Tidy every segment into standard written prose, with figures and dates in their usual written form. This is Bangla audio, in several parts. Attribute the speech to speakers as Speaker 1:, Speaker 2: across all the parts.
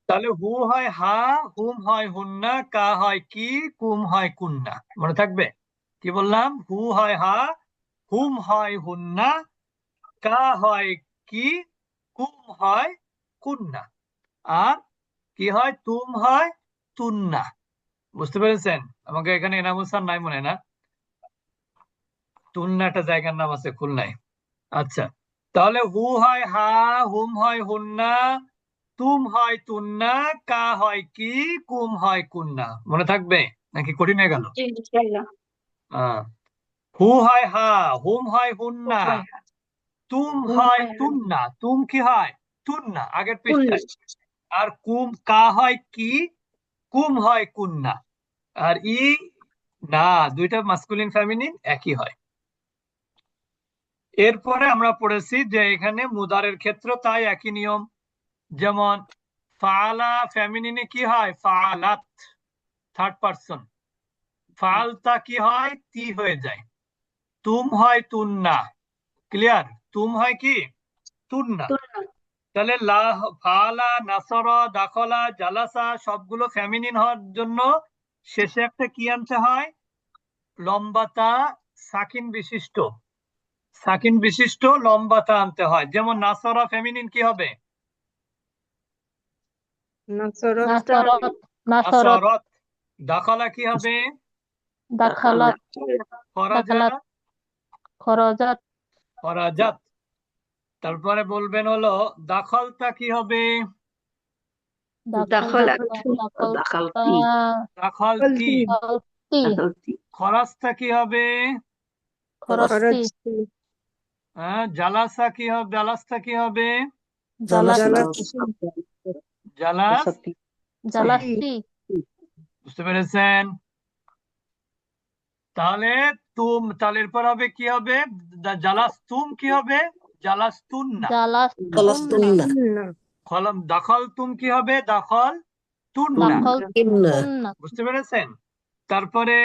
Speaker 1: তাহলে হু হয় হা, হুম হয় হুন্না, কা হয় কি, কুম হয় কুন্না। মনে থাকবে কি বললাম? হু হয় হা, হুম হয় হুন্না, কা হয় কি, কুম হয় কুন্না, আর কি হয়? তুম হয় তুন্না। বুঝতে পেরেছেন? আমাকে এখানে এনামুল স্যার নাই মনে হয় না? তুন্না একটা জায়গার নাম আছে খুলনায়। আচ্ছা, তাহলে হু হয় হা, হুম হয় হুন্না, তুম হয় তুন্না, কা হয় কি, কুম হয় কুন্না। মনে থাকবে নাকি কঠিন হয়ে গেল?
Speaker 2: জি ইনশাআল্লাহ।
Speaker 1: আহ হু হয় হা, হুম হয় হুন্না,
Speaker 2: হয় হ্যাঁ।
Speaker 1: তুম
Speaker 2: হুম
Speaker 1: হয়
Speaker 2: হয় হ্যাঁ।
Speaker 1: তুন্না। তুম কি হয়? তুন্না, আগের
Speaker 2: কুন্না।
Speaker 1: পৃষ্ঠায়। আর কুম, কা হয় কি, কুম হয় কুন্না। আর ই না, দুইটা মাস্কুলিন ফেমিনিন একই হয়। এরপরে আমরা পড়েছি যে এখানে মুদারের ক্ষেত্র তাই একই নিয়ম। যেমন ফালা ফেমিনিনে কি হয়? ফালাত, থার্ড পারসন। ফালতা কি হয়? তি হয়ে যায়। তুম হয় তুন্না, ক্লিয়ার? তুম হয় কি? তুন্না।
Speaker 2: তুন্না।
Speaker 1: তাহলে লা, ফালা, নাসরা, দাখলা, জালাসা সবগুলো ফেমিনিন হওয়ার জন্য শেষে একটা কি আনতে হয়? লম্বাতা, সাকিন বিশিষ্ট, সাকিন বিশিষ্ট লম্বাতা আনতে হয়। যেমন নাসরা ফেমিনিন কি হবে?
Speaker 2: নাসরতটা
Speaker 3: নাসরত নাসরত
Speaker 1: নাসরত। দাখলা কি হবে?
Speaker 3: দাখালাত
Speaker 1: খরাজা,
Speaker 3: দাখালাত খরজাত
Speaker 1: খরাজাত। তারপরে বলবেন হলো দাখলতা কি হবে?
Speaker 3: দাখালাত
Speaker 2: দাখলাত।
Speaker 3: দাখালতা
Speaker 1: দাখলতি।
Speaker 3: দাখালতি
Speaker 1: খরাজতা কি হবে?
Speaker 3: খরস্তি
Speaker 2: খরচটি।
Speaker 1: হ্যাঁ, জালাসা কি হবে? জালাসতা কি হবে?
Speaker 3: জালাস্তি
Speaker 1: জালাস।
Speaker 3: জালাস্তি
Speaker 1: বুঝতে পেরেছেন? তাহলে তুম, তাহলে এরপর হবে কি হবে? জালাস্তুম কি হবে? জালাস্তুন না।
Speaker 3: জালাস্তুন্না
Speaker 2: তুন্না।
Speaker 1: খলম দাখল তুম কি হবে? দাখল তুন না।
Speaker 3: দাখালতুন্না
Speaker 1: বুঝতে পেরেছেন? তারপরে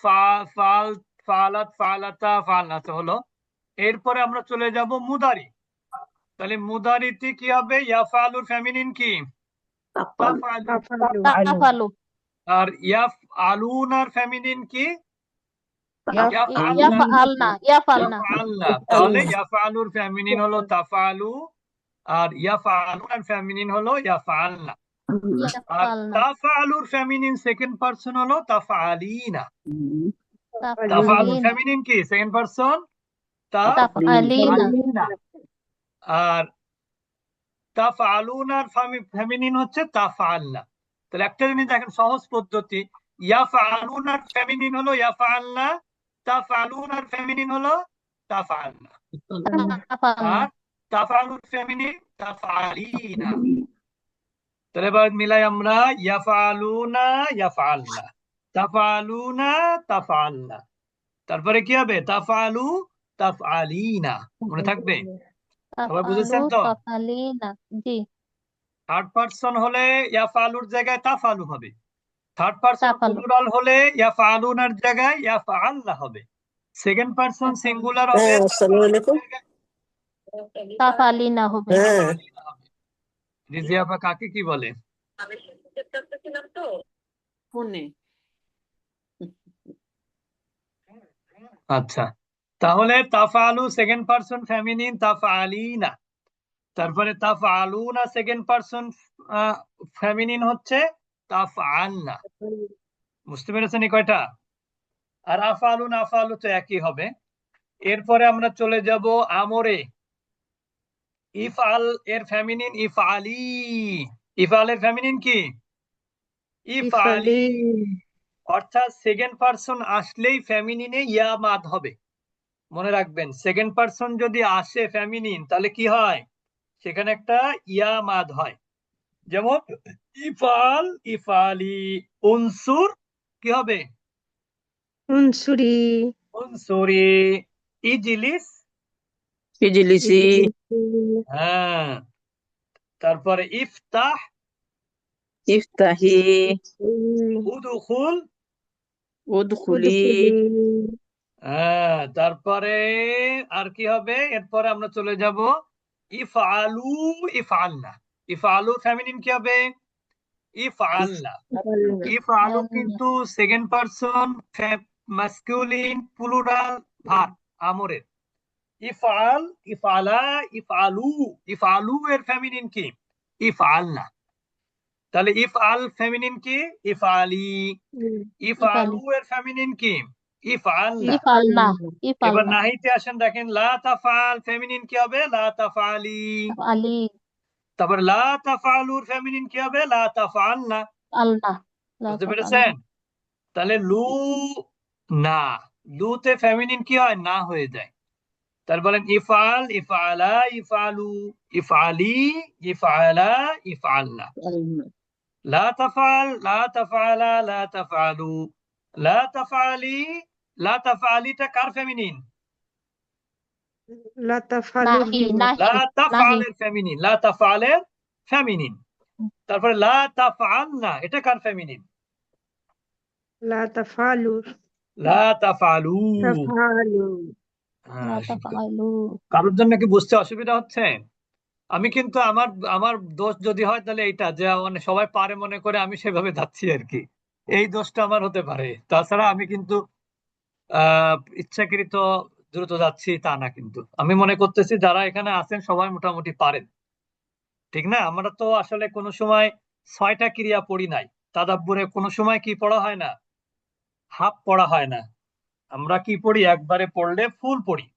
Speaker 1: ফাল, ফালাত, ফালাতা, ফালনাতা হলো। এরপরে আমরা চলে যাব মুদারি। তাহলে মুদারিতে কি হবে? ইয়াফালুর ফেমিনিন কি? তাফালু।
Speaker 2: তাফালু।
Speaker 3: তাফালু
Speaker 1: আর ইয়াফ আলুনার ফেমিনিন কি? ইয়াফআলনা।
Speaker 3: ইয়াফআলনা ইয়াফআলনা
Speaker 1: ইয়াফআলনা। তাহলে ইয়াফআলুর ফেমিনিন হলো তাফালু, আর ইয়াফআলুনার ফেমিনিন হলো ইয়াফআলনা। আর
Speaker 3: ইয়াফআলনা
Speaker 1: তাফআলুর ফেমিনিন সেকেন্ড পারসন হলো তাফআলিনা। তাফআলুর
Speaker 3: তাফআলিনা
Speaker 1: ফেমিনিন কি? সেকেন্ড পারসন
Speaker 3: তাফআলিনা
Speaker 1: তাফআলিনা। আর তাফআলুনার ফেমিনিন হচ্ছে তাফআলনা। তাহলে একটা জিনিস দেখেন, সহজ পদ্ধতি। ইয়াফআলুনার ফেমিনিন হলো ইয়াফআলনা, তাফআলুনার ফেমিনিন হলো তাফআলনা,
Speaker 3: তাফআলনা
Speaker 1: আর তাফআলুর ফেমিনিন তাফআলিনা। তাহলে এবার মিলাই আমরা, ইয়াফআলুনা, ইয়াফআলনা, তাফআলুনা, তাফআলনা। তারপরে কি হবে? তাফআলু, তাফআলিনা। মনে থাকবে? সবাই
Speaker 3: তাফআলু
Speaker 1: বুঝেছেন তো?
Speaker 3: তাফআলিনা জি
Speaker 1: থার্ড পারসন হলে ইয়াফআলুর জায়গায় তাফআলু হবে। থার্ড পারসন
Speaker 3: তাফআলু
Speaker 1: প্লুরাল হলে ইয়াফআলুনার জায়গায় ইয়াফআলনা হবে। সেকেন্ড পারসন সিঙ্গুলার হবে
Speaker 3: তাফআলিনা হবে
Speaker 1: তাফআলিনা হবে। রিজিয়া আপা কাকে কি বলে?
Speaker 4: ফোনে
Speaker 1: আচ্ছা, তাহলে তাফআলু সেকেন্ড পারসন ফেমিনিন তাফআলিনা। তারপরে তাফআলুনা সেকেন্ড পারসন ফেমিনিন হচ্ছে তাফআলনা। বুঝতে পেরেছেন এই কয়টা? আর আফআলুন, আফআলু তো একই হবে। এরপরে আমরা চলে যাব আমরে। ইফআল এর ফেমিনিন ইফআলি। ইফআল এর ফেমিনিন কি? ইফআলি।
Speaker 2: ইফালি।
Speaker 1: অর্থাৎ সেকেন্ড পারসন আসলেই ফেমিনিনে ইয়া মাদ হবে। মনে রাখবেন, সেকেন্ড পারসন যদি আসে ফেমিনিন তাহলে কি হয়? সেখানে একটা ইয়া মাদ হয়। যেমন ইফাল, ইফালি। উনসুর কি হবে?
Speaker 2: উনসুরি।
Speaker 1: উনসুরি। ইজলিস।
Speaker 4: ইজলিসি
Speaker 1: হ্যাঁ। তারপরে ইফতাহ,
Speaker 4: ইফতাহি
Speaker 1: উদখুল।
Speaker 4: উদখুলি
Speaker 2: উদখুলি।
Speaker 1: হ্যাঁ। তারপরে আর কি হবে? এরপরে আমরা চলে যাব ইফআলু, ইফআলনা। ইফআলু ফেমিনিন কি হবে? ইফআলনা। ইফআলু কিন্তু second person masculine plural verb আমরের। ইফআল, ইফআলা, ইফআলু। ইফআলু এর ফেমিনিন কি? ইফআলনা। তাহলে ইফআল ফেমিনিন কি? ইফআলি। ইফআলু এর ফেমিনিন কি? ইফআলনা।
Speaker 3: ইফআলনা
Speaker 1: এবার
Speaker 3: ইফআলনা
Speaker 1: নাহিতে আসেন, দেখেন লা তাফআল ফেমিনিন কি হবে? লা তাফআলি।
Speaker 3: আলি
Speaker 1: তারপর লা তাফআলুর ফেমিনিন কি হবে? লা তাফআলনা।
Speaker 3: আল্লাহ লা
Speaker 1: বুঝতে
Speaker 3: তাফআল
Speaker 1: পেরেছেন? তাহলে লু না, লুতে ফেমিনিন কি হয়? না হয়ে যায়। তার বলেন ইফআল, ইফআলা, ইফআলু, ইফআলি, ইফআলা, ইফআলনা। লা তাফআল, লা তাফআলা, লা তাফআলু, লা তাফআলি। লা তাফআলিটা কার ফেমিনিন?
Speaker 2: লা তাফালুর
Speaker 3: নাহি
Speaker 2: ফেমিনিন।
Speaker 3: নাহি
Speaker 1: লা
Speaker 3: নাহি
Speaker 1: তাফআলের ফেমিনিন। লা তাফআলের ফেমিনিন। তারপরে লা তাফআলনা, এটা কার ফেমিনিন?
Speaker 2: লা তাফালুর।
Speaker 1: লা তাফআলু।
Speaker 2: তাফালু।
Speaker 3: লা তাফআলু
Speaker 1: কারোর জন্য কি বুঝতে অসুবিধা হচ্ছে? আমি কিন্তু আমার আমার দোষ যদি হয় তাহলে এইটা যে মানে সবাই পারে মনে করে আমি সেভাবে যাচ্ছি আর কি, এই দোষটা আমার হতে পারে। তাছাড়া আমি কিন্তু ইচ্ছাকৃত দ্রুত যাচ্ছি তা না, কিন্তু আমি মনে করতেছি যারা এখানে আছেন সবাই মোটামুটি পারেন, ঠিক না? আমরা তো আসলে কোনো সময় 6টা ক্রিয়া পড়ি নাই। তাদাব্বুরে কোনো সময় কি পড়া হয় না? হাফ পড়া হয় না। আমরা কি পড়ি? একবারে পড়লে ফুল পড়ি।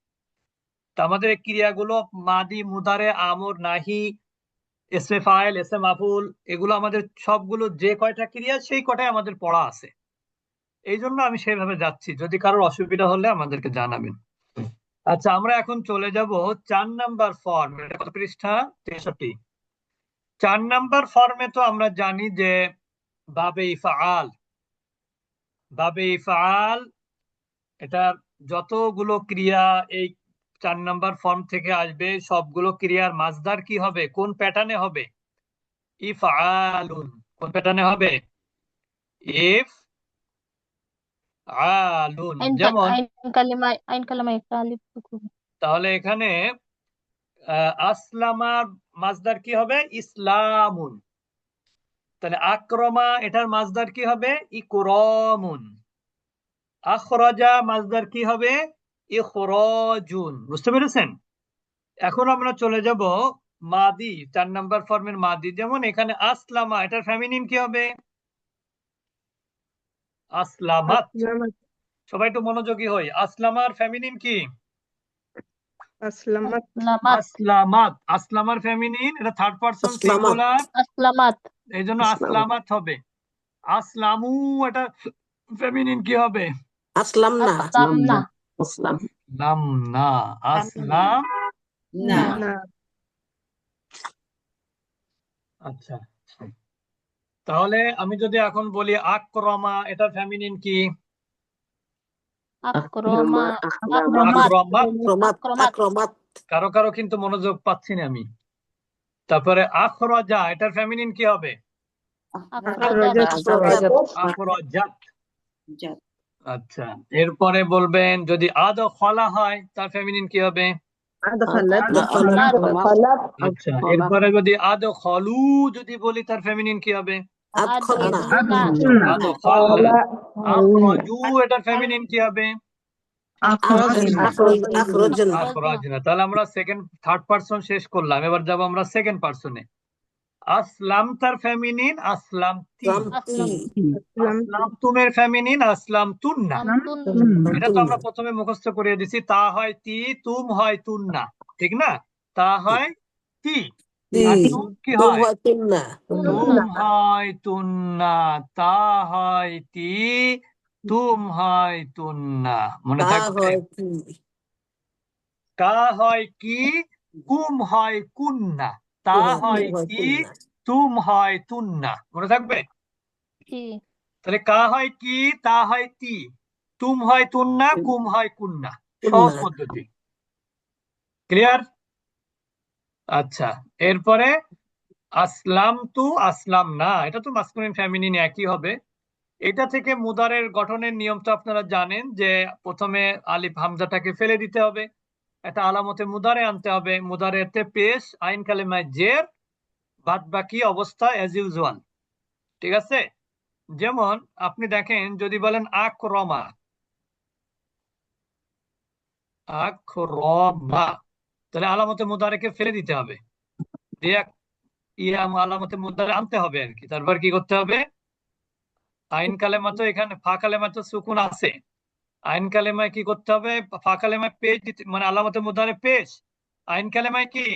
Speaker 1: তা আমাদের এই ক্রিয়াগুলো মাদি, মুদারে, আমর, নাহি, এসে ফাইল, এসে মাফুল, এগুলো আমাদের সবগুলো যে কয়টা ক্রিয়া সেই কয়টাই আমাদের পড়া আছে। এই জন্য আমি সেইভাবে যাচ্ছি, যদি কারোর অসুবিধা হলে আমাদেরকে জানাবেন। আচ্ছা, আমরা এখন চলে যাব 4 নাম্বার ফর্ম। এটা কত পৃষ্ঠা? 63। 4 নাম্বার ফর্মে তো আমরা জানি যে বাবে ইফআল, বাবে ইফআল, এটা যতগুলো ক্রিয়া এই 4 নাম্বার ফর্ম থেকে আসবে সবগুলো ক্রিয়ার মাসদার কি হবে? কোন প্যাটার্নে হবে? ইফআলুন। কোন প্যাটার্নে হবে? ইফ আলুন। যেমন
Speaker 3: আইন কালিমা একটা আলিফ সুকুন
Speaker 1: তাহলে এখানে আসলামার মাসদার কি হবে? ইসলামুন। তাহলে আক্রমা, এটার মাসদার কি হবে? ইকরামুন। আখরাজা মাসদার কি হবে? ইখরাজুন। বুঝতে পেরেছেন? এখন আমরা চলে যাব মাদি, 4 নাম্বার ফর্মের মাদি। যেমন এখানে আসলামা, এটার ফেমিনিন কি হবে? আসলামাত।
Speaker 2: আসলামাত।
Speaker 1: সবাই একটু মনোযোগী হই। আসলামার ফেমিনিন কি?
Speaker 2: আসলামাত।
Speaker 3: লামাত
Speaker 1: আসলামাত। আসলামার ফেমিনিন, এটা থার্ড পারসন সিঙ্গুলার,
Speaker 3: আসলামাত
Speaker 1: এই জন্য আসলামাত হবে। আসলামু, এটা ফেমিনিন কি হবে?
Speaker 3: আসলামনা
Speaker 1: লাম না, আসলাম না।
Speaker 2: না।
Speaker 1: আচ্ছা, তাহলে আমি যদি এখন বলি আক্রমা, এটার ফেমিনিন কি?
Speaker 3: আক্রমা
Speaker 1: আক্রমাত।
Speaker 3: আক্রমাত
Speaker 1: কারো কারো কিন্তু মনোযোগ পাচ্ছি না আমি। তারপরে আখরাজা, এটার ফেমিনিন কি হবে? আখরাজাত। আচ্ছা, এরপরে বলবেন যদি আদখালা হয় তার ফেমিনিন কি হবে? আচ্ছা, এরপরে যদি আদখালু যদি বলি তার ফেমিনিন কি হবে?
Speaker 3: আদখুলনা
Speaker 1: আদখালনা। আখরাজু, এটার ফেমিনিন কি হবে? আখরাজনা। তাহলে আমরা থার্ড পারসন শেষ করলাম, এবার যাব আমরা সেকেন্ড পারসনে। আসলাম তার ফেমিনিন আসলামতি। আসলামতুমের ফেমিনিন আসলামতুন্না। এটা তো আমরা প্রথমে মুখস্থ করিয়ে দিছি। তা হয় তি, তুম হয় তুন্না, ঠিক না? তা হয় তি, আর তুম কি হয়? তুম হয় তুন্না। তা হয় তি, তুম হয় তুন্না। মনে থাকবে? কা হয় কি, কুম হয় কুন্না। তা হয় কি, তুম হয় তুন্না। মনে থাকবে?
Speaker 3: জি
Speaker 1: তাহলে কা হয় কি, তা হয় তি, তুম হয় তুন্না, কুম হয় কুন্না। সহজ পদ্ধতি। ক্লিয়ার? আচ্ছা, এরপরে আসলাম তু, আসলাম না, এটা তো মাসকুলিন ফেমিনিন একই হবে। এটা থেকে মুদারের গঠনের নিয়ম তো আপনারা জানেন যে প্রথমে আলিফ হামজাটাকে ফেলে দিতে হবে, একটা আলামতে মুদারে আনতে হবে। মুদারেতে পেশ, আইন কালেমায় জের, বাদ বাকি অবস্থা অ্যাজ ইউজুয়াল। ঠিক আছে, যেমন আপনি দেখেন যদি বলেন আকরমা, আকরমা, তাহলে আলামতে মুদারেকে ফেলে দিতে হবে, দিয়ে আলামতে মুদারে আনতে হবে আর কি। তারপর কি করতে হবে, আইন কালেমা তো এখানে ফা কালেমা তো সুকুন আছে, আইন কালেমায় কি করতে হবে, ফা কালেমায় পেশ দিতে, মানে আলামতে মুদারে পেশ, আইন কালেমায় কি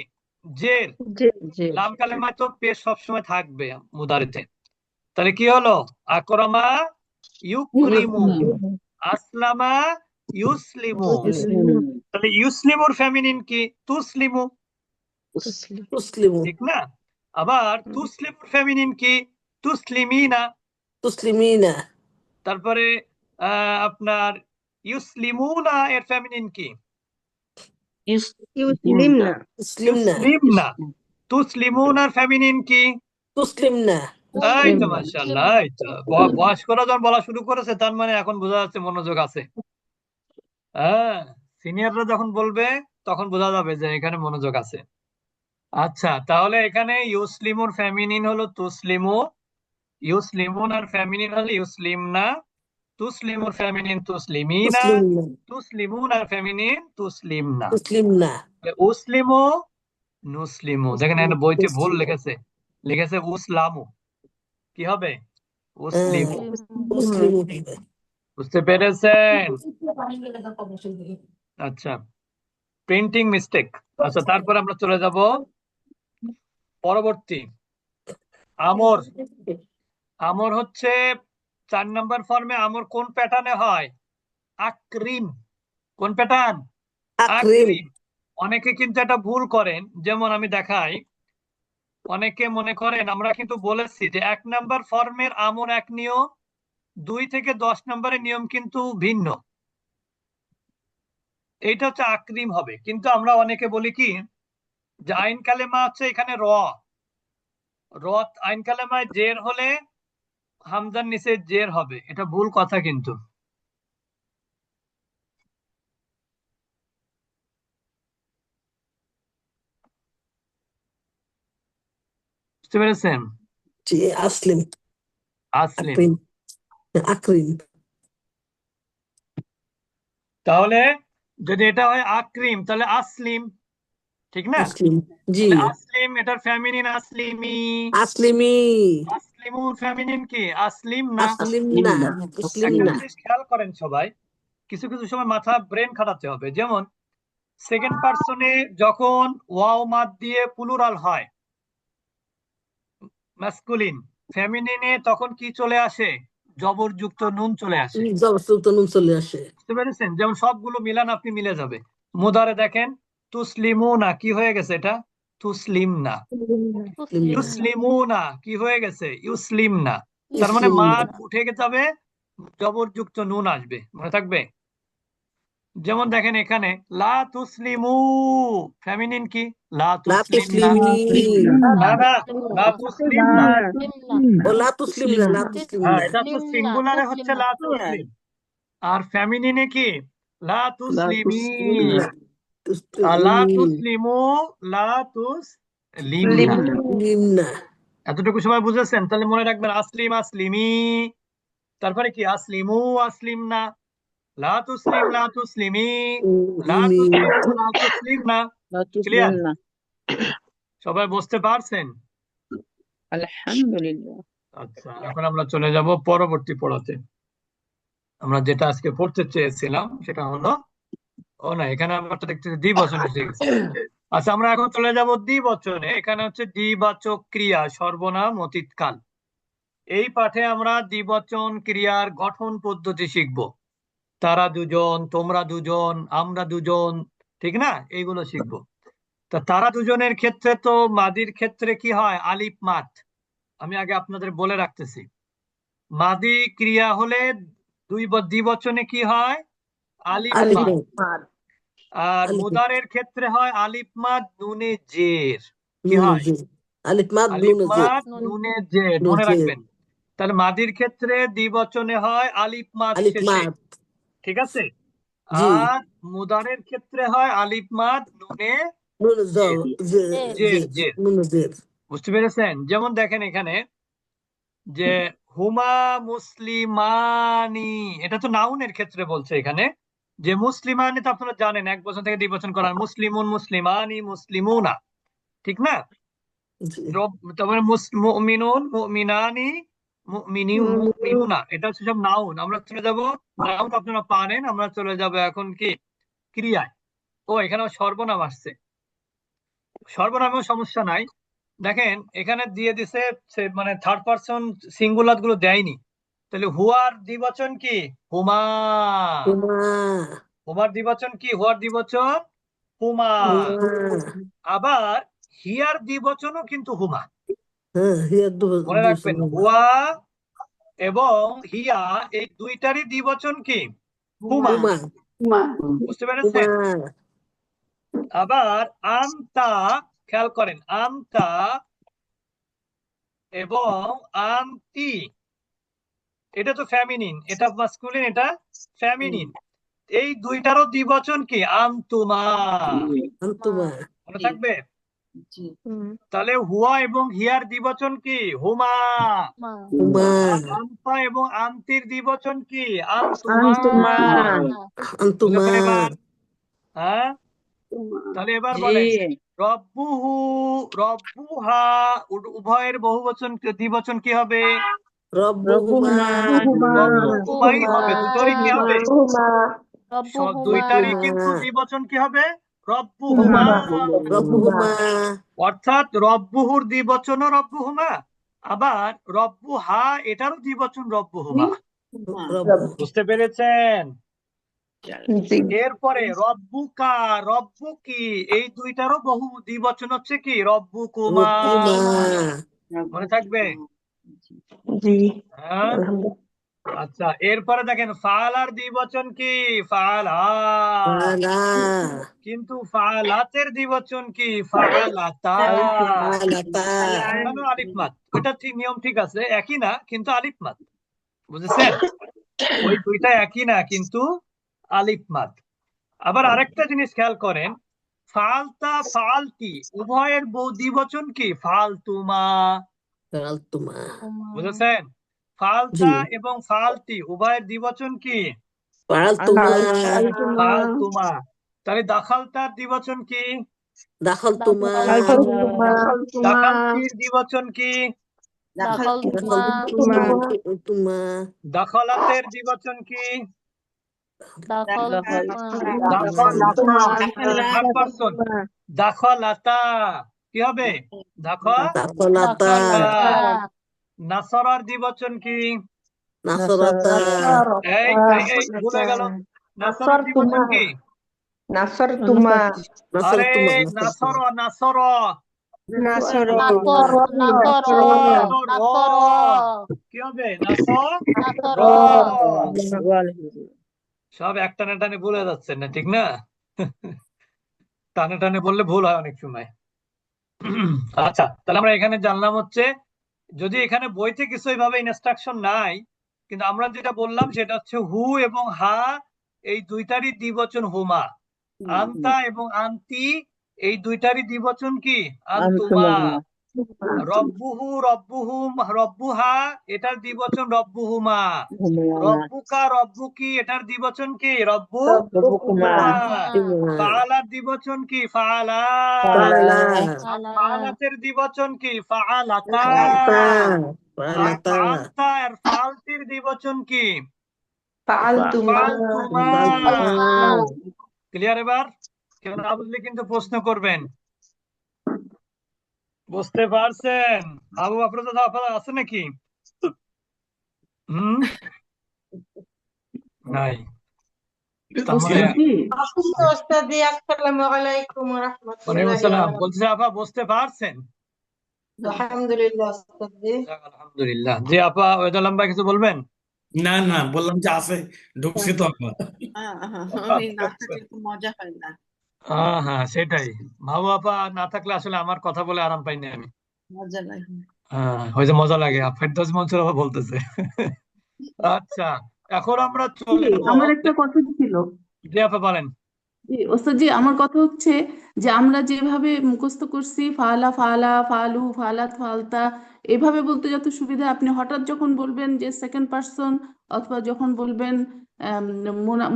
Speaker 1: জের,
Speaker 2: যে
Speaker 4: জি
Speaker 1: লাম কালেমায় তো পেশ সবসময় থাকবে মুদারিতে। তাহলে কি হলো, আকরামা ইউকরিমু, আসলামা ইউসলিমু। তাহলে ইউসলিমুর ফেমিনিন কি, তুসলিমু,
Speaker 2: তসলিম
Speaker 3: তুসলিমু,
Speaker 1: ঠিক না? আবার তুসলিমুর ফেমিনিন কি, তুসলিমিনা।
Speaker 3: তুসলিমিনা,
Speaker 1: তারপরে আপনার ইউসলিমুনা এর ফেমিনিন কি,
Speaker 2: ইউসলিমনা
Speaker 3: তুসলিমনা,
Speaker 1: ইউসলিমনা। তুসলিমুনার ফেমিনিন কি,
Speaker 3: তুসলিমনা।
Speaker 1: এই তো মাশাআল্লাহ, এই তো বয়স্করা যখন বলা শুরু করেছে তার মানে এখন বোঝা যাচ্ছে মনোযোগ আছে। হ্যাঁ, সিনিয়ররা যখন বলবে তখন বোঝা যাবে যে এখানে মনোযোগ আছে। আচ্ছা, তাহলে এখানে ইউসলিমুর ফেমিনিন হলো তুসলিমু, ইউসলিমুন আর ফেমিনিন হলো ইউসলিমনা, তুসলিমুর ফেমিনিন তুসলিমিনা,
Speaker 3: তুসলিমনা,
Speaker 1: তুসলিমুন আর ফেমিনিন তুসলিমনা।
Speaker 3: তুসলিমনা,
Speaker 1: উসলিমু নুসলিমু, দেখেন এখানে বইতে ভুল লিখেছে, লিখেছে উসলামু, কি হবে, উসলিমু।
Speaker 3: মুসলিমু।
Speaker 1: বুঝতে পেরেছেন? আচ্ছা, প্রিন্টিং মিস্টেক। আচ্ছা, তারপর আমরা চলে যাব পরবর্তী, আমর। আমর হচ্ছে 4 নম্বর ফর্মে। আমর কোন প্যাটার্নে হয়, আকরিম। কোন প্যাটার্ন,
Speaker 3: আকরিম,
Speaker 1: আকরিম। অনেকে কিন্তু এটা ভুল করেন, যেমন আমি দেখাই, অনেকে মনে করেন, আমরা কিন্তু বলেছি যে 1 নম্বর ফর্মের আমর এক নিয়ম, 2 থেকে 10 নম্বরের নিয়ম কিন্তু ভিন্ন। এইটা হচ্ছে আকরিম হবে, কিন্তু আমরা অনেকে বলি কি যে আইন কালেমা হচ্ছে এখানে র, আইন কালেমায় জের হলে হামজার নিচে জের হবে, এটা ভুল কথা কিন্তু। বুঝতে পেরেছেন?
Speaker 3: জি, আসলিম,
Speaker 1: আসলিম।
Speaker 3: আকরিম, আকরিম,
Speaker 1: তাহলে যদি এটা হয় আকরিম তাহলে আসলিম, ঠিক না?
Speaker 3: আসলিম, জি,
Speaker 1: তাহলে আসলিম এটার ফেমিনিন আসলিমি,
Speaker 3: আসলিমি,
Speaker 1: আসলিমুর ফেমিনিন কি, আসলিম না।
Speaker 3: আসলিমনা,
Speaker 1: একটা
Speaker 3: আসলিমনা,
Speaker 1: জিনিস খেয়াল করেন সবাই, কিছু কিছু সময় মাথা ব্রেন খাটাতে হবে। যেমন সেকেন্ড পার্সনে যখন ওয়াও মাদ দিয়ে প্লুরাল হয় ম্যাসকুলিন, ফেমিনিনে তখন কি চলে আসে, জবরযুক্ত নুন চলে আসে।
Speaker 3: জবরদস্ত নুন চলে আসে।
Speaker 1: বুঝতে পেরেছেন? যেমন সবগুলো মিলান, আপনি মিলে যাবে। মুদারে দেখেন তুসলিমু না, কি হয়ে গেছে এটা, তুসলিম না। ইউসলিমু না, কি হয়ে গেছে, ইউসলিম না। তার মানে
Speaker 3: মুসলিমনা,
Speaker 1: মাদ উঠে যাবে, জবরযুক্ত নুন আসবে, মনে থাকবে। যেমন দেখেন এখানে লা তুসলিমু, ফেমিনিন কি, লা
Speaker 3: লা
Speaker 1: তুসলিম না।
Speaker 3: তুসলিমি,
Speaker 1: না না, লা তুসলিম না।
Speaker 3: ও লা তুসলিমনা, লা
Speaker 1: হ্যাঁ,
Speaker 3: তুসলিমনা,
Speaker 1: এটা তো সিঙ্গুলারে হচ্ছে লা তুসলিম, আর ফেমিনিনে কি, লা তুসলিমি, লা
Speaker 3: তুসলিমি,
Speaker 1: তুসলিমু, লা তুসলিমনা।
Speaker 3: লিমনা,
Speaker 1: এতটুকু সবাই বুঝেছেন? তাহলে মনে রাখবেন আসলিম আসলিমি, তারপরে কি আসলিমু আসলিমনা, লা তুসলিম লা তুসলিমি, লা
Speaker 3: লিমি,
Speaker 1: তুসলিমু লা তুসলিমনা। ক্লিয়ার? সবাই বুঝতে পারছেন?
Speaker 4: আলহামদুলিল্লাহ।
Speaker 1: আচ্ছা, এখন আমরা চলে যাব পরবর্তী পড়াতে। আমরা যেটা আজকে পড়তে চেয়েছিলাম সেটা হলো, ও না, এখানে আমরা তো দেখতেছি দ্বিবচন এসে গেছে। আচ্ছা, আমরা এখন চলে যাব দ্বিবচনে। এখানে হচ্ছে দ্বিবাচক ক্রিয়া, সর্বনাম, অতীতকাল। এই পাঠে আমরা দ্বিবচন ক্রিয়ার গঠন পদ্ধতি শিখব। তারা দুজন, তোমরা দুজন, আমরা দুজন, ঠিক না, এইগুলো শিখবো। তা তারা দুজনের ক্ষেত্রে তো মাদির ক্ষেত্রে কি হয়, আলিফ মাদ। আমি আগে আপনাদের বলে রাখতেছি, মাদি ক্রিয়া হলে দ্বিবচনে কি হয়, আলিফ
Speaker 3: আলিফ,
Speaker 1: মাদ। আর
Speaker 3: আলিফ,
Speaker 1: মুদারের ক্ষেত্রে হয় আলিফ মাদ নুনে জের। কি
Speaker 3: নুন
Speaker 1: হয়,
Speaker 3: জের, আলিফ মাদ
Speaker 1: আলিফ
Speaker 3: নুন জের,
Speaker 1: মাদ নুনে জের,
Speaker 3: নুন
Speaker 1: মনে
Speaker 3: জের,
Speaker 1: রাখবেন। তাহলে মাদির ক্ষেত্রে দ্বিবচনে হয় আলিফ মাদ
Speaker 3: আলিফ
Speaker 1: শেষে,
Speaker 3: মাদ,
Speaker 1: ঠিক আছে।
Speaker 3: জি,
Speaker 1: আর মুদারের ক্ষেত্রে হয় আলিফ মাদ নুনে
Speaker 3: নুন
Speaker 1: জের,
Speaker 3: জের,
Speaker 1: জের
Speaker 3: জের,
Speaker 1: জের।
Speaker 3: নুন জের,
Speaker 1: বুঝতে পেরেছেন? যেমন দেখেন এখানে যে হুমা মুসলিমানি, এটা তো নাউনের ক্ষেত্রে বলছে এখানে, যে মুসলিমানি তো আপনারা জানেন এক বছর থেকে দ্বিবচন করার, মুসলিমুন মুসলিমানি মুসলিমুনা, ঠিক না?
Speaker 3: জি
Speaker 1: তারপরে মুমিনুন মুমিনানি মুমিনুনা, এটা হচ্ছে সব নাউন। আমরা চলে যাব, নাউন আপনারা পারেন, আমরা চলে যাব এখন কি ক্রিয়ায়। ও এখানে সর্বনাম আসছে, সর্বনামেও সমস্যা নাই। দেখেন এখানে দিয়ে দিছে মানে থার্ড পারসন সিঙ্গুলার গুলো দেয়নি, তাহলে হুয়ার দ্বিবচন কি? হুমা।
Speaker 3: হুমা
Speaker 1: হুমার দ্বিবচন কি? হুয়ার দ্বিবচন হুমা।
Speaker 3: হুমা
Speaker 1: আবার হিয়ার দ্বিবচনও কিন্তু হুমা।
Speaker 3: হ্যাঁ হিয়ার
Speaker 1: মনে রাখবেন
Speaker 3: হুমা
Speaker 1: হুয়া এবং হিয়া এই দুইটারই দ্বিবচন কি? হুমা।
Speaker 3: হুমা
Speaker 1: বুঝতে
Speaker 3: হুমা
Speaker 1: পেরেছেন? আবার আনতা, খেয়াল করেন, আনতা এবং আনতি, এটা তো ফেমিনিন, এটা মাস্কুলিন, এটা ফেমিনিন। এই দুইটারও দ্বিবচন কি? আনতুমা।
Speaker 3: আন্তুমা
Speaker 1: মনে থাকবে?
Speaker 2: হুম,
Speaker 1: তাহলে হুয়া এবং হিয়ার দ্বিবচন কি? হুমা।
Speaker 3: হুমা
Speaker 1: আর আনতা এবং আন্তির দ্বিবচন কি? আনতুমা।
Speaker 2: আন্তুমা
Speaker 3: আন্তুমা
Speaker 1: বুঝেছেন এবার? হ্যাঁ, তাহলে এবার
Speaker 4: জি
Speaker 1: বলেন রব্বুহু, রব্বুহা, উভয়ের বহুবচন দ্বিবচন কি হবে?
Speaker 3: রব্বুহুমা
Speaker 2: রব্বুহুমা
Speaker 1: রব্বুহুমাই হবে, দুটোরই কি হবে?
Speaker 2: রব্বুহুমা
Speaker 1: দুইটারই কিন্তু
Speaker 3: রব্বুহুমা
Speaker 1: দ্বিবচন কি হবে?
Speaker 2: হুমা
Speaker 1: রব্বুহুমা।
Speaker 3: রব্বুহুমা
Speaker 1: অর্থাৎ রব্বুহুর দ্বিবচনও রব্বুহুমা, আবার রব্বুহা এটারও দ্বিবচন রব্বুহুমা।
Speaker 3: রব্বু
Speaker 1: বুঝতে পেরেছেন?
Speaker 2: জি
Speaker 1: এরপরে রব্বুকা, রব্বুকি, এই দুইটারও বহু দ্বিবচন হচ্ছে কি? রব্বুকুমা।
Speaker 3: রব্বুমা
Speaker 1: মনে থাকবে?
Speaker 2: জি
Speaker 1: হ্যাঁ,
Speaker 2: আলহামদুলিল্লাহ
Speaker 1: আচ্ছা। এরপরে দেখেন ফালার দ্বিবচন কি? ফালা।
Speaker 3: ফালা
Speaker 1: কিন্তু ফালাতের দ্বিবচন কি? ফালাতা।
Speaker 3: ফালাতা
Speaker 1: এখানেও আলিফ মাদ, ওইটা ঠিক, নিয়ম ঠিক আছে, একই না কিন্তু আলিফ মাদ। বুঝেছেন? ওই দুইটা একই না কিন্তু আলিফ মাদ। আবার আরেকটা জিনিস খেয়াল করেন, ফালতা ফালতি উভয়ের দ্বিবচন কি? ফালতুমা।
Speaker 3: ফালতুমা
Speaker 1: বুঝেছেন?
Speaker 3: জি
Speaker 1: ফালতা এবং ফালতি উভয়ের দ্বিবচন কি?
Speaker 3: ফালতুমা
Speaker 2: আলতুমা
Speaker 1: ফালতুমা। তাহলে দাখালতার দ্বিবচন কি?
Speaker 3: দাখালতুমা
Speaker 2: আলতুমা
Speaker 1: দাখালতির দ্বিবচন কি?
Speaker 2: আলতুমা
Speaker 3: দাখালতুমা
Speaker 1: দাখালাতের দ্বিবচন কি?
Speaker 2: আলতুমা
Speaker 1: থার্ড পারসন দাখালাতা, কি হবে?
Speaker 3: দাখালাতা
Speaker 1: দাখালাতা। নাসরার দ্বিবচন কি?
Speaker 3: নাসরাতা
Speaker 1: এই ভুল হয়ে গেল, নাসরার দ্বিবচন কি?
Speaker 2: নাসরতুমা
Speaker 1: আরে
Speaker 3: নাসরতুমা
Speaker 1: নাসর, নাসর,
Speaker 2: নাসর
Speaker 1: কি হবে? নাসর। সব এক টানে টানে ভুলে যাচ্ছেন না, ঠিক না? টানে টানে বললে ভুল হয় অনেক সময়। আচ্ছা, তাহলে আমরা এখানে জানলাম হচ্ছে, যদি এখানে বইতে কিছু এইভাবে ইনস্ট্রাকশন নাই, কিন্তু আমরা যেটা বললাম সেটা হচ্ছে হু এবং হা এই দুইটারই দ্বিবচন হুমা। আন্তা এবং আন্তি এই দুইটারই দ্বিবচন কি? আন্তুমা। রব্বুহু, রব্বুহুম, রব্বুহা এটার দ্বিবচন রব্বুহুমা। রব্বুকা, রব্বুকি এটার দ্বিবচন কি? রব্বুকুমা। ফাআলার দ্বিবচন কি? ফাআলা।
Speaker 3: ফালা
Speaker 1: ফাআলাতের দ্বিবচন কি? ফাআলাতা। আর
Speaker 3: ফালাতা
Speaker 1: ফাআলতা আর ফাআলতির দ্বিবচন কি?
Speaker 2: ফাআলতুমা
Speaker 1: ফাআলতুমা।
Speaker 3: ফালতুমা
Speaker 1: ক্লিয়ার এবার? কেউ না বুঝলে কিন্তু প্রশ্ন করবেন। বুঝতে পারছেন? আবু আপনার দাদা আপনার আছে নাকি? হুম, নাই। তার মানে
Speaker 5: আসসালামু আলাইকুম ওয়া
Speaker 1: ওয়ালাইকুম
Speaker 5: রাহমাতুল্লাহি ওয়া
Speaker 1: আসসালাম।
Speaker 5: বারাকাতুহু।
Speaker 1: বলছি আপা বুঝতে পারছেন?
Speaker 5: আলহামদুলিল্লাহ ওস্তাদ জি।
Speaker 1: যাক, আলহামদুলিল্লাহ। জি আপা ওয়েদার লম্বা কিছু বলবেন?
Speaker 6: না না বললাম যে আছে, ঢুকছি তো আমরা।
Speaker 4: উনি না থাকলে তো মজা হয় না।
Speaker 1: হ্যাঁ হ্যাঁ, সেটাই। মাহবুব আপা না থাকলে আসলে আমার কথা বলে আরাম পাইনি আমি।
Speaker 4: মজা লাগে।
Speaker 1: হ্যাঁ, হয়তো মজা লাগে। ফেরদৌস মনসুর আপা বলতেছে। আচ্ছা, এখন আমরা চলে যাবো।
Speaker 7: আমার একটা কথা ছিল।
Speaker 1: জি আপা বলেন।
Speaker 7: জি ওস্তাদ জি, আমার কথা হচ্ছে যে আমরা যেভাবে মুখস্থ করছি ফালা ফালা ফালু ফালাত ফালতা, এভাবে বলতে যত সুবিধা, আপনি হঠাৎ যখন বলবেন যে সেকেন্ড পার্সন অথবা যখন বলবেন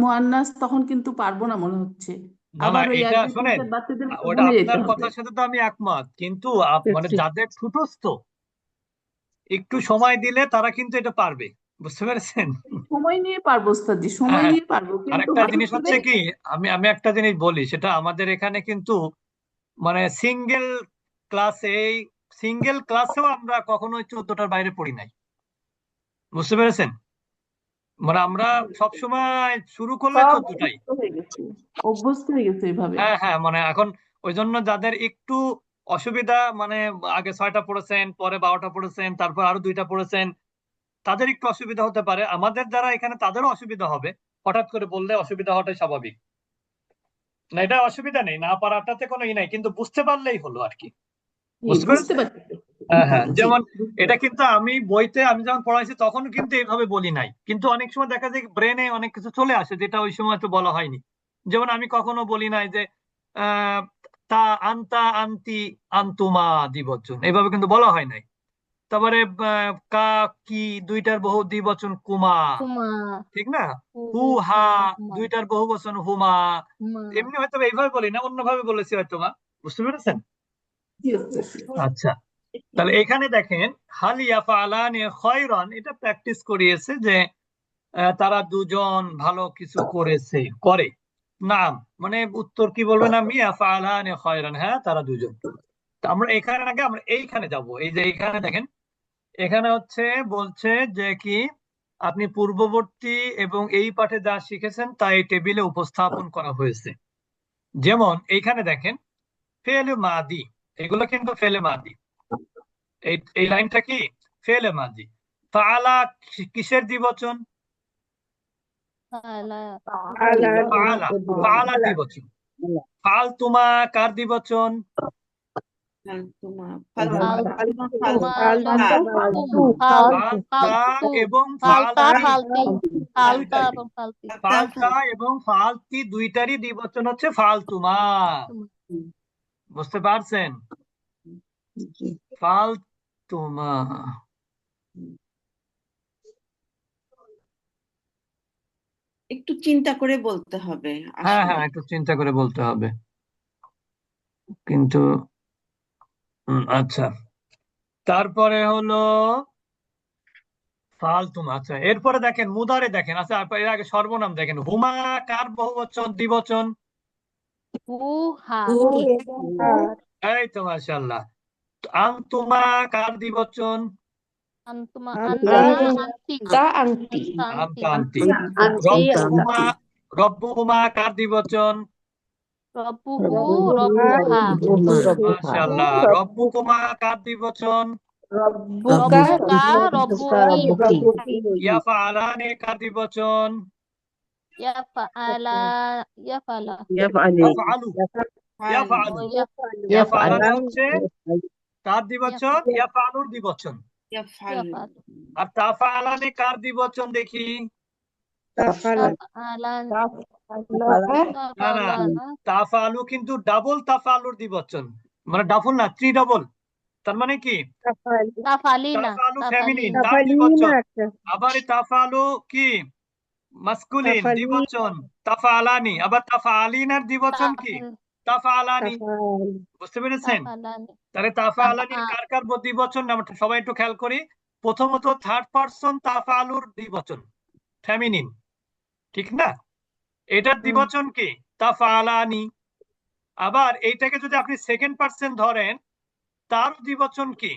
Speaker 7: মুআন্নাস, তখন কিন্তু পারবো না মনে হচ্ছে।
Speaker 1: না
Speaker 7: আবার ওই এক
Speaker 1: এটা
Speaker 7: দুই তিন
Speaker 1: শোনেন,
Speaker 7: চার বাচ্চাদের
Speaker 1: ওটা
Speaker 7: মনে যেতে
Speaker 1: আপনার
Speaker 7: হবে।
Speaker 1: কথার সাথে তো আমি একমত, কিন্তু মানে যাদের ঠুটস্থ একটু সময় দিলে তারা কিন্তু এটা পারবে, বুঝতে পেরেছেন?
Speaker 7: সময় নিয়ে পারবো ওস্তাদ জি,
Speaker 1: হ্যাঁ
Speaker 7: সময়
Speaker 1: হ্যাঁ।
Speaker 7: নিয়ে পারবো,
Speaker 1: আর
Speaker 7: কিন্তু
Speaker 1: একটা
Speaker 7: হঠাৎ
Speaker 1: জিনিস
Speaker 7: করে
Speaker 1: হচ্ছে কি, আমি একটা জিনিস বলি, সেটা আমাদের এখানে কিন্তু মানে সিঙ্গেল ক্লাসেও আমরা কখনোই 14টার বাইরে পড়ি নাই, বুঝতে পেরেছেন? মানে আমরা সবসময় শুরু করলে
Speaker 2: সব
Speaker 1: 14টাই।
Speaker 7: অভ্যস্ত হয়ে গেছে এইভাবে।
Speaker 1: হ্যাঁ হ্যাঁ, মানে এখন ওই জন্য যাদের একটু অসুবিধা, মানে আগে 6টা পড়েছেন, পরে 12টা পড়েছেন, তারপর আরো 2টা পড়েছেন, তাদের একটু অসুবিধা হতে পারে। আমাদের যারা এখানে তাদেরও অসুবিধা হবে, হঠাৎ করে বললে অসুবিধা হওয়াটাই স্বাভাবিক। না, এটা অসুবিধা নেই, না পারাটাতে কোনো ই নাই, কিন্তু বুঝতে পারলেই হলো আর কি,
Speaker 7: জি,
Speaker 1: বুঝতে
Speaker 7: বুঝতে
Speaker 1: পেরেছেন?
Speaker 7: পারছি।
Speaker 1: হ্যাঁ হ্যাঁ,
Speaker 7: জি,
Speaker 1: যেমন
Speaker 7: বুঝতে
Speaker 1: এটা
Speaker 7: পারছি।
Speaker 1: কিন্তু আমি বইতে আমি যখন পড়াইছি তখন কিন্তু এইভাবে বলি নাই, কিন্তু অনেক সময় দেখা যায় ব্রেনে অনেক কিছু চলে আসে যেটা ওই সময় তো বলা হয়নি। যেমন আমি কখনো বলি নাই যে আহ তা আন্তা আন্তি আন্তুমা দ্বিবচন, এইভাবে কিন্তু বলা হয় নাই। তারপরে কা কি দুইটার বহু দ্বিবচন কুমা,
Speaker 8: কুমা
Speaker 1: ঠিক না?
Speaker 8: হু
Speaker 1: হু হা
Speaker 8: হুমা
Speaker 1: দুইটার বহু বচন হুমা।
Speaker 8: হুমা
Speaker 1: এমনি হয়তো এইভাবে বলি না, অন্যভাবে বলেছি হয়তো বা, বুঝতে পেরেছেন?
Speaker 7: জি, ওস্তাদ।
Speaker 1: আচ্ছা, তাহলে এখানে দেখেন হাল ইয়াফআলানি খায়রান, এটা প্র্যাকটিস করিয়েছে যে তারা দুজন ভালো কিছু করে। নাম মানে উত্তর কি বলবেন, আমি ইয়াফআলানি খায়রান, হ্যাঁ তারা দুজন। তো আমরা এখানে আগে আমরা এইখানে যাব, এই যে এইখানে দেখেন, এখানে হচ্ছে বলছে যে কি আপনি পূর্ববর্তী এবং এই পাঠে যা শিখেছেন তা এই টেবিলে উপস্থাপন করা হয়েছে। যেমন এইখানে দেখেন ফেলে মাদি, এগুলো কিন্তু ফেলে মাদি। এই লাইনটা কি ফেলে মাদি। ফাআলা কিসের দ্বিবচন?
Speaker 8: ফালা
Speaker 1: ফাআলা, ফাআলা দ্বিবচন। ফালতুমা কার দ্বিবচন?
Speaker 4: ফালতুমা
Speaker 8: ফালতুমা
Speaker 4: ফালতু
Speaker 1: ফালতা এবং
Speaker 8: ফালতা
Speaker 1: ফালতি,
Speaker 8: ফালতা
Speaker 1: দুইটারই।
Speaker 8: এবং ফালতি
Speaker 1: ফালতা এবং ফালতি দুইটারই দ্বিবচন হচ্ছে ফালতুমা, বুঝতে পারছেন? ফালতুমা।
Speaker 4: একটু চিন্তা করে বলতে হবে
Speaker 1: হ্যাঁ
Speaker 4: আসলে।
Speaker 1: হ্যাঁ, একটু চিন্তা করে বলতে হবে, কিন্তু আচ্ছা, তারপরে হলো ফালতুমা। আচ্ছা, এরপরে দেখেন মুদারে দেখেন, আচ্ছা এর আগে সর্বনাম দেখেন, হুমা কার বহুবচন দ্বিবচন?
Speaker 8: হুহা
Speaker 1: এই তো মাশাআল্লাহ। আনতুমা কার দ্বিবচন?
Speaker 8: আন্তুমা
Speaker 2: আন্তা
Speaker 8: আন্তি
Speaker 2: আন্তি
Speaker 8: আন্তি
Speaker 1: আনতি।
Speaker 2: আন্তি
Speaker 1: রব্বুহুমা, রব্বুহুমা কার দ্বিবচন?
Speaker 8: রব্বুহু রব্বুহা
Speaker 1: মাশাআল্লাহ। রব্বুকুমা কার দ্বিবচন?
Speaker 2: রব্বুকা
Speaker 8: রব্বুকা রব্বুকি
Speaker 1: ইয়াফআলানি কার দ্বিবচন?
Speaker 8: ইয়াফআলা ইয়াফআলা
Speaker 1: ইয়াফআলু, ইয়াফআলু। ইয়াফআলানি হচ্ছে কার দ্বিবচন?
Speaker 8: ইয়াফআলু
Speaker 1: ইয়াফআলুর দ্বিবচন।
Speaker 4: ইয়াফআলু
Speaker 1: আর তাফআলানি কার দ্বিবচন দেখি?
Speaker 8: তাফআলান
Speaker 1: না না,
Speaker 8: তাফআলানা
Speaker 1: তাফআলু কিন্তু ডাবল তাফআলুর দ্বিবচন, মানে ডাবল না, থ্রি ডাবল। তার মানে কি
Speaker 8: তাফআলিনা
Speaker 1: তাফআলু ফেমিনিন,
Speaker 8: তাফআলিনা
Speaker 1: তার দ্বিবচন। আবার এই তাফআলু কি মাসকুলিন, দ্বিবচন তাফআলানি। আবার তাফআলিনার দ্বিবচন কি তাফআলানি, বুঝতে পেরেছেন?
Speaker 8: তাফআলানি
Speaker 1: তাহলে তাফআলানির কার কার দ্বিবচন আমরা সবাই একটু খেয়াল করি। প্রথমত থার্ড পারসন তাফআলুর দ্বিবচন ফেমিনিন, ঠিক না? এটার দ্বিবচন কি তাফআলানি। আবার এইটাকে যদি আপনি সেকেন্ড পারসন ধরেন, তার দ্বিবচন কি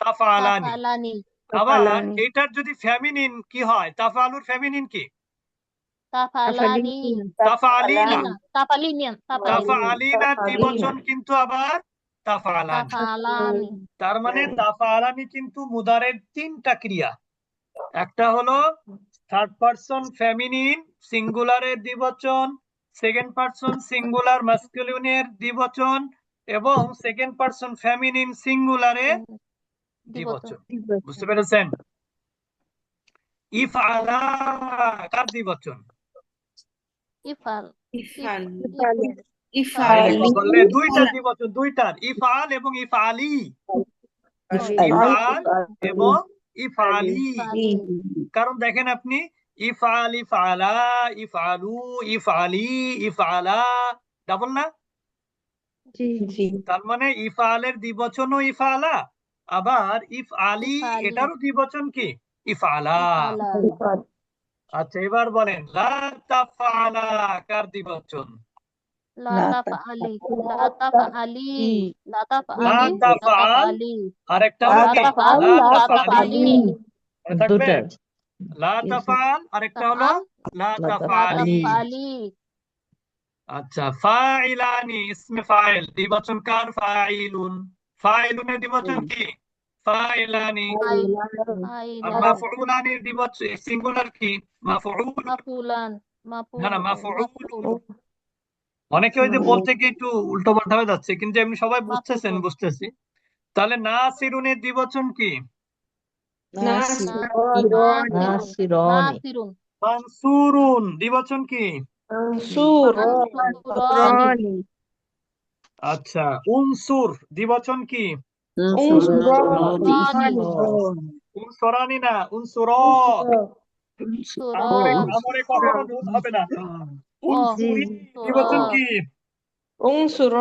Speaker 1: তাফআলানি।
Speaker 8: তাফআলানি
Speaker 1: আবার এটার যদি ফেমিনিন কি হয়, তাফআলুর ফেমিনিন কি
Speaker 8: তাফআলানি
Speaker 1: তাফআলিনা।
Speaker 8: তাফআলিনিয়ান
Speaker 1: তাফআলিনার দ্বিবচন কিন্তু আবার তাফআলানি।
Speaker 8: তাফআলানি
Speaker 1: তার মানে তাফআলানি কিন্তু মুদারের তিনটা ক্রিয়া, একটা হলো থার্ড পারসন ফেমিনিন সিঙ্গুলারের দ্বিবচন, সেকেন্ড পারসন সিঙ্গুলার মাস্কুলিনের দ্বিবচন, এবং সেকেন্ড পারসন ফেমিনিন সিঙ্গুলারের দ্বিবচন, বুঝতে পেরেছেন? ইফআলা কার দ্বিবচন?
Speaker 8: ইফআল
Speaker 4: ইফাল
Speaker 1: তাহলে
Speaker 4: ইফাল
Speaker 1: বললে দুইটার দ্বিবচন, দুইটার, ইফআল এবং ইফআলি, ইফআল এবং ইফআলি। কারণ দেখেন আপনি ইফআল, ইফআলা, ইফআলু, ইফআলি, ইফআলা, ডাবল না? তার মানে ইফআলের দ্বিবচনও ইফআলা, আবার ইফআলি
Speaker 8: ইফআলি।
Speaker 1: এটারও দ্বিবচন কি ইফআলা।
Speaker 8: ইফআলা।
Speaker 1: আচ্ছা এবার বলেন লা তাফআলা কার দ্বিবচন?
Speaker 8: লা তাফআলি, লা তাফআলি, লা
Speaker 1: লা
Speaker 8: তাফআলি, লা
Speaker 1: তাফআল,
Speaker 8: তাফআলি,
Speaker 1: আরেকটা
Speaker 8: লা
Speaker 1: হলো কি
Speaker 8: তাফআল,
Speaker 1: লা
Speaker 8: লা
Speaker 1: তাফআলি,
Speaker 8: তাফআলি,
Speaker 1: মনে থাকবে? লা তাফআল, আরেকটা হলো
Speaker 8: তাফআল,
Speaker 1: লা
Speaker 8: লা
Speaker 1: তাফআলি।
Speaker 8: তাফআলি।
Speaker 1: আচ্ছা ফাইলানি ইসমে ফাইল দ্বিবচন কার? ফাইলুন। ফাইলুনের দ্বিবচন কি? ফাইলানি। আর
Speaker 8: ফাইলান,
Speaker 1: মাফউলানির দ্বিবচন সিঙ্গুলার কি? মাফউল।
Speaker 8: মাফউলান,
Speaker 1: না না
Speaker 8: মাফউল,
Speaker 1: মাফউল। অনেকে ওই যে বলতে গিয়ে একটু উল্টো পাল্টা হয়ে যাচ্ছে, কিন্তু এমনি সবাই বুঝতেছেন,
Speaker 8: মাফউল।
Speaker 1: বুঝতেছি। তাহলে নাসিরুনের দ্বিবচন কি?
Speaker 8: নাসিরুন, নাসিরুন,
Speaker 1: মানসুরুন দ্বিবচন কি?
Speaker 8: মানসুরানি,
Speaker 1: আচ্ছা উনসুর দ্বিবচন কি?
Speaker 8: উনসুরানি,
Speaker 1: উনসরানি না উনসুর।
Speaker 8: উনসুরা,
Speaker 1: আমরে কখনো নুন হবে না।
Speaker 8: ও,
Speaker 1: উনসুরি দ্বিবচন কি? উনসুর।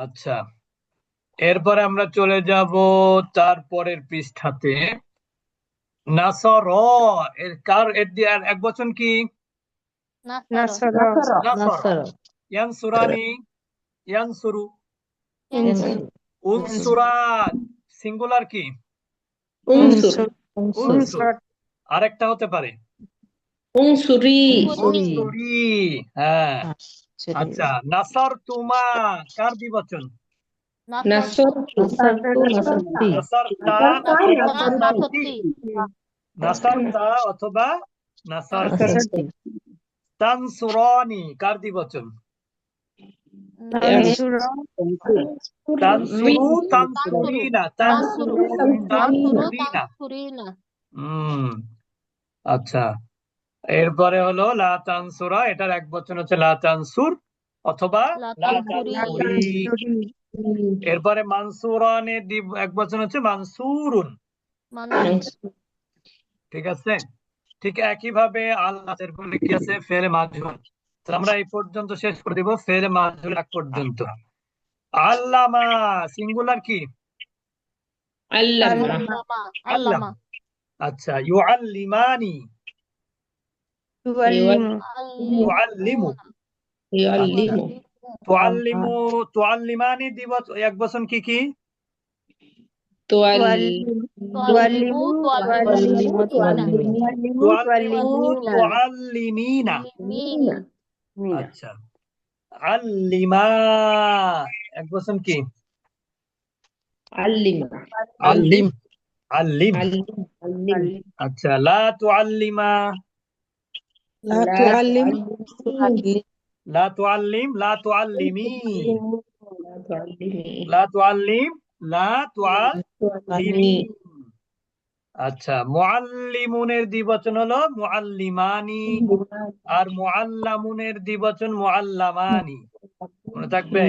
Speaker 1: আচ্ছা এরপরে আমরা চলে যাব তারপরের পৃষ্ঠাতে। নাসর এর কার এর দিয়ে আর এক বচন কি?
Speaker 8: নাসর,
Speaker 1: নাসর। ইয়ানসুরানি, ইয়ানসুরু।
Speaker 8: ইয়ানসুর,
Speaker 1: উনসুরান সিঙ্গুলার কি? উনসুর। আরেকটা হতে পারে
Speaker 8: উনসুরি,
Speaker 1: উনসুরি। হ্যাঁ আচ্ছা নাসর তুমা কার দ্বিবচন?
Speaker 8: নাসর,
Speaker 1: নাসারতা অথবা নাসারতি। নাসারতা অথবা নাসারতি। তানসুরানি কার দ্বিবচন? তানসুরু, তানসুরিনা, তানসুরু, তানসুরিনা।
Speaker 8: তানসুরিনা,
Speaker 1: আচ্ছা এরপরে হলো লা তানসুরা, এটার এক বচন হচ্ছে লা তানসুর অথবা
Speaker 8: লা
Speaker 1: লা
Speaker 8: তানসুরি।
Speaker 1: তানসুরি। এরপরে মানসুরানের এক বচন হচ্ছে মানসুরুন।
Speaker 8: মানসুর,
Speaker 1: ঠিক আছে? ঠিক একইভাবে আল্লাহের বলে কি আছে? ফেলে মাজহুল। তো আমরা এই পর্যন্ত শেষ করে দিব, ফেলে মাজহুল এক পর্যন্ত। আল্লামা সিঙ্গুলার কি?
Speaker 8: আল্লামা,
Speaker 1: আল্লামা।
Speaker 8: আল্লামা,
Speaker 1: আচ্ছা ইউআল্লিমানি, তুআল্লিমু। আচ্ছা তুআল্লিমু, তুআল্লিমানি দ্বিবচন এক বচন কি কি?
Speaker 8: তুআল্লিমু, তুআল্লিমিনা,
Speaker 1: তুআল্লিমু, তুআল্লিমিনা।
Speaker 8: তুআল্লিমিনা,
Speaker 1: আচ্ছা আল্লিমা এক বচন কি? আল্লিম, আল্লিম। আচ্ছা লা তুআল্লিমা, লা তুআল্লিম, লা তুআল্লিমি, লা তুআল্লিম, লা তুআল্লিমি। আচ্ছা মুআল্লিমুনের দ্বিবচন হলো মুআল্লিমানি, আর মুআল্লামুনের দ্বিবচন মুআল্লামানি। মনে থাকবে?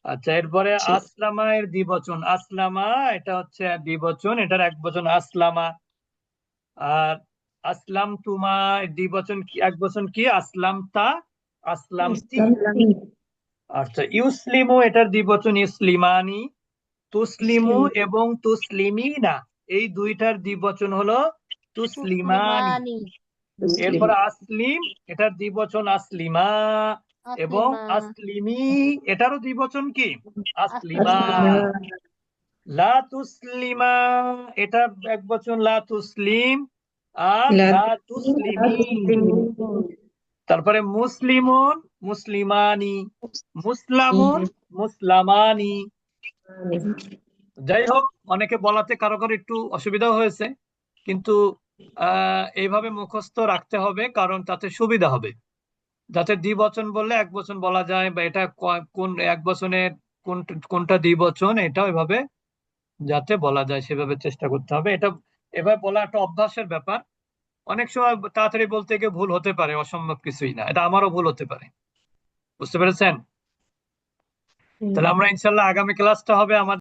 Speaker 1: আচ্ছা এরপরে আসলামা এর দ্বিবচন আসলামা, এটা হচ্ছে দ্বিবচন, এটার এক বচন আসলামা। আর আসলাম তুমা দ্বিবচন কি? এক বচন কি? আসলামতা, আসলামতি। আচ্ছা ইউসলিমু এটার দ্বিবচন ইসলিমানি। তুসলিমু এবং তুসলিমিনা এই দুইটার দ্বিবচন হলো তুসলিমানি।
Speaker 8: তুসলিমানি,
Speaker 1: এরপর আসলিম এটার দ্বিবচন আসলিমা এবং
Speaker 8: আসলিমা,
Speaker 1: আসলিমি এটারও দ্বিবচন কি? আসলিমা। লা তুসলিমা এটা এক বচন লা তুসলিম আর লা তুসলিমি। তারপরে মুসলিমুন, মুসলিমানি, মুসলামুন, মুসলামানি। যাই হোক অনেকে বলাতে কারো কারো একটু অসুবিধাও হয়েছে, কিন্তু এইভাবে মুখস্থ রাখতে হবে, কারণ তাতে সুবিধা হবে। যাতে দ্বিবচন বললে এক বচন বলা যায়, বা এটা কোন এক বচনের কোনটা দ্বিবচন, এটা ওইভাবে যাতে বলা যায় সেভাবে চেষ্টা করতে হবে। এটা এভাবে বলা একটা অভ্যাসের ব্যাপার। অনেক সময় তাড়াতাড়ি বলতে গিয়ে ভুল হতে পারে, অসম্ভব কিছুই না, এটা আমারও ভুল হতে পারে। বুঝতে পেরেছেন? তাহলে আমরা ইনশাল্লাহ আগামী ক্লাসটা হবে আমাদের